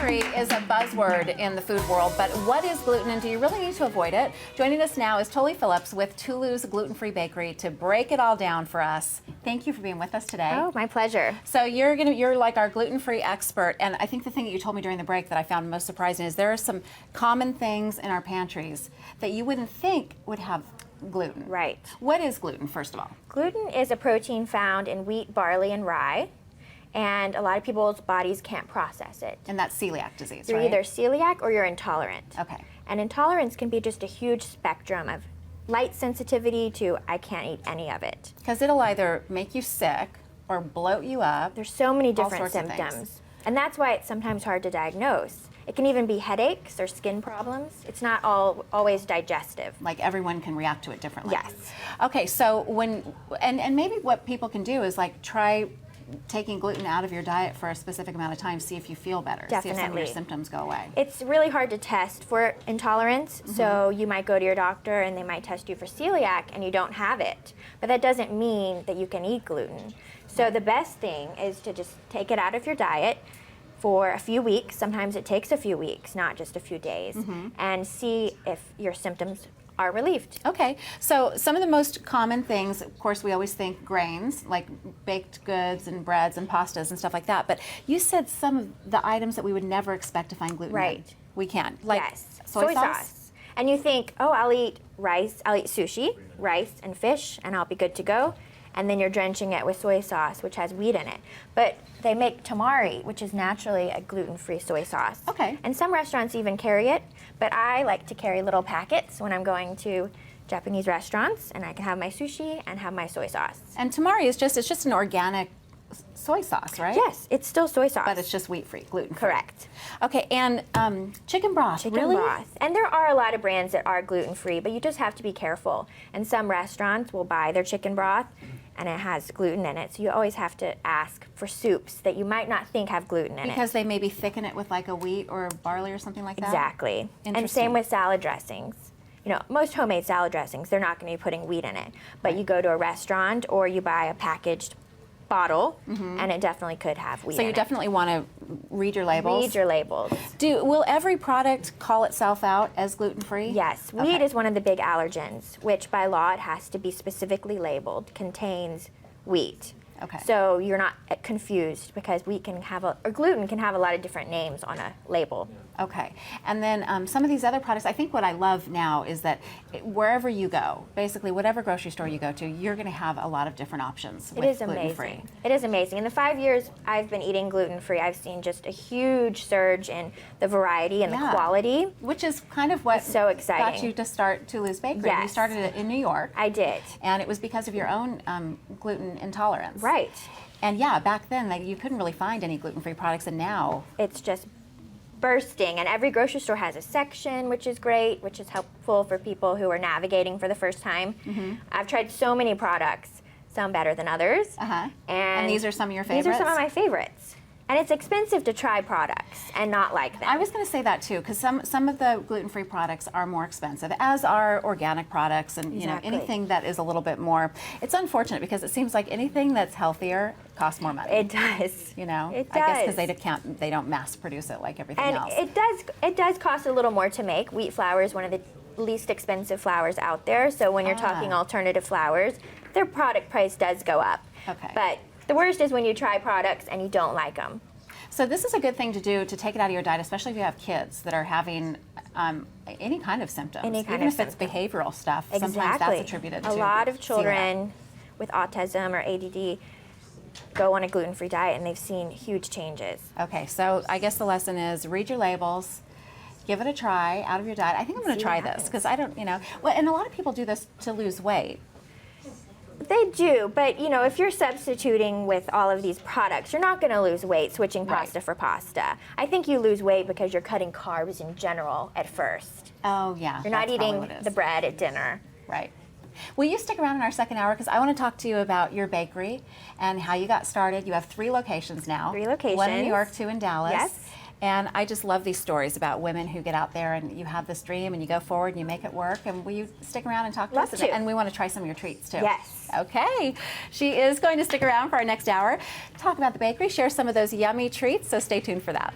Gluten-free is a buzzword in the food world, but what is gluten and do you really need to avoid it? Joining us now is Tulu Phillips with Tulu's Gluten-Free Bakery to break it all down for us. Thank you for being with us today. Oh, my pleasure. So you're like our gluten-free expert, and I think the thing that you told me during the break that I found most surprising is there are some common things in our pantries that you wouldn't think would have gluten. Right. What is gluten, first of all? Gluten is a protein found in wheat, barley, and rye, and a lot of people's bodies can't process it. And that's celiac disease, You're right? either celiac or you're intolerant. Okay. And intolerance can be just a huge spectrum of light sensitivity to I can't eat any of it. Because it'll either make you sick or bloat you up. There's so many all different sorts of symptoms. things. And that's why it's sometimes hard to diagnose. It can even be headaches or skin problems. It's not always digestive. Like everyone can react to it differently. Yes. Okay, so and maybe what people can do is like try taking gluten out of your diet for a specific amount of time, see if you feel better. See if some of your Definitely. symptoms go away. It's really hard to test for intolerance, so you might go to your doctor and they might test you for celiac and you don't have it. But that doesn't mean that you can eat gluten. So the best thing is to just take it out of your diet for a few weeks. Sometimes it takes a few weeks, not just a few days, and see if your symptoms are relieved. Okay, so some of the most common things, of course, we always think grains, like baked goods and breads and pastas and stuff like that, but you said some of the items that we would never expect to find gluten in. Right. We can. Like Yes, soy sauce? And you think, oh, I'll eat rice, I'll eat sushi, rice and fish, and I'll be good to go. And then you're drenching it with soy sauce, which has wheat in it. But they make tamari, which is naturally a gluten-free soy sauce. Okay. And some restaurants even carry it, but I like to carry little packets when I'm going to Japanese restaurants, and I can have my sushi and have my soy sauce. And tamari is just an organic soy sauce, right? Yes, it's still soy sauce. But it's just wheat-free, gluten-free. correct. Okay, and chicken broth, Chicken really? broth. And there are a lot of brands that are gluten-free, but you just have to be careful. And some restaurants will buy their chicken broth and it has gluten in it. So you always have to ask for soups that you might not think have gluten in it. Because they maybe thicken it with like a wheat or barley or something like that? Exactly. And Interesting. same with salad dressings. You know, most homemade salad dressings, they're not going to be putting wheat in it. But you go to a restaurant or you buy a packaged bottle, and it definitely could have wheat So in you it. definitely want to read your labels? Read your labels. Will every product call itself out as gluten-free? Yes, wheat is one of the big allergens, which by law it has to be specifically labeled, contains wheat. Okay. So you're not confused because wheat can have or gluten can have a lot of different names on a label. Okay. And then some of these other products, I think what I love now is that wherever you go, basically whatever grocery store you go to, you're going to have a lot of different options with It is gluten-free. amazing. It is amazing. In the 5 years I've been eating gluten-free, I've seen just a huge surge in the variety and the quality. Which is kind of what It's so exciting. got you to start Tulu's Bakery. You Yes. started it in New York. I did. And it was because of your own gluten intolerance. Right. And yeah, back then you couldn't really find any gluten-free products, and now It's just bursting, and every grocery store has a section, which is great, which is helpful for people who are navigating for the first time. I've tried so many products, some better than others. And these are some of your favorites? These are some of my favorites. And it's expensive to try products and not like them. I was going to say that too, because some of the gluten-free products are more expensive, as are organic products, and you know Exactly. anything that is a little bit more. It's unfortunate because it seems like anything that's healthier costs more money. It does. You know, It I guess does. because they don't mass produce it like everything And else. it does cost a little more to make. Wheat flour is one of the least expensive flours out there. So when you're talking alternative flours, their product price does go up. Okay. But the worst is when you try products and you don't like them. So this is a good thing to do to take it out of your diet, especially if you have kids that are having any kind of symptoms. Any kind Even of if it's behavioral stuff, sometimes Exactly. that's attributed to a lot of celiac. children with autism or ADD go on a gluten-free diet and they've seen huge changes. Okay, so I guess the lesson is read your labels, give it a try out of your diet. I think I'm going to See try what this happens. because I don't, well, and a lot of people do this to lose weight. They do, but you know, if you're substituting with all of these products, you're not going to lose weight switching pasta for pasta. I think you lose weight because you're cutting carbs in general at first. Oh, yeah. You're not that's probably eating what it is. the bread at dinner. Right. Will you stick around in our second hour? Because I want to talk to you about your bakery and how you got started. You have 3 locations now. 3 locations. 1 in New York, 2 in Dallas. Yes. And I just love these stories about women who get out there and you have this dream and you go forward and you make it work. And will you stick around and talk to Love us? to. And we want to try some of your treats too. Yes. Okay. She is going to stick around for our next hour, talk about the bakery, share some of those yummy treats. So stay tuned for that.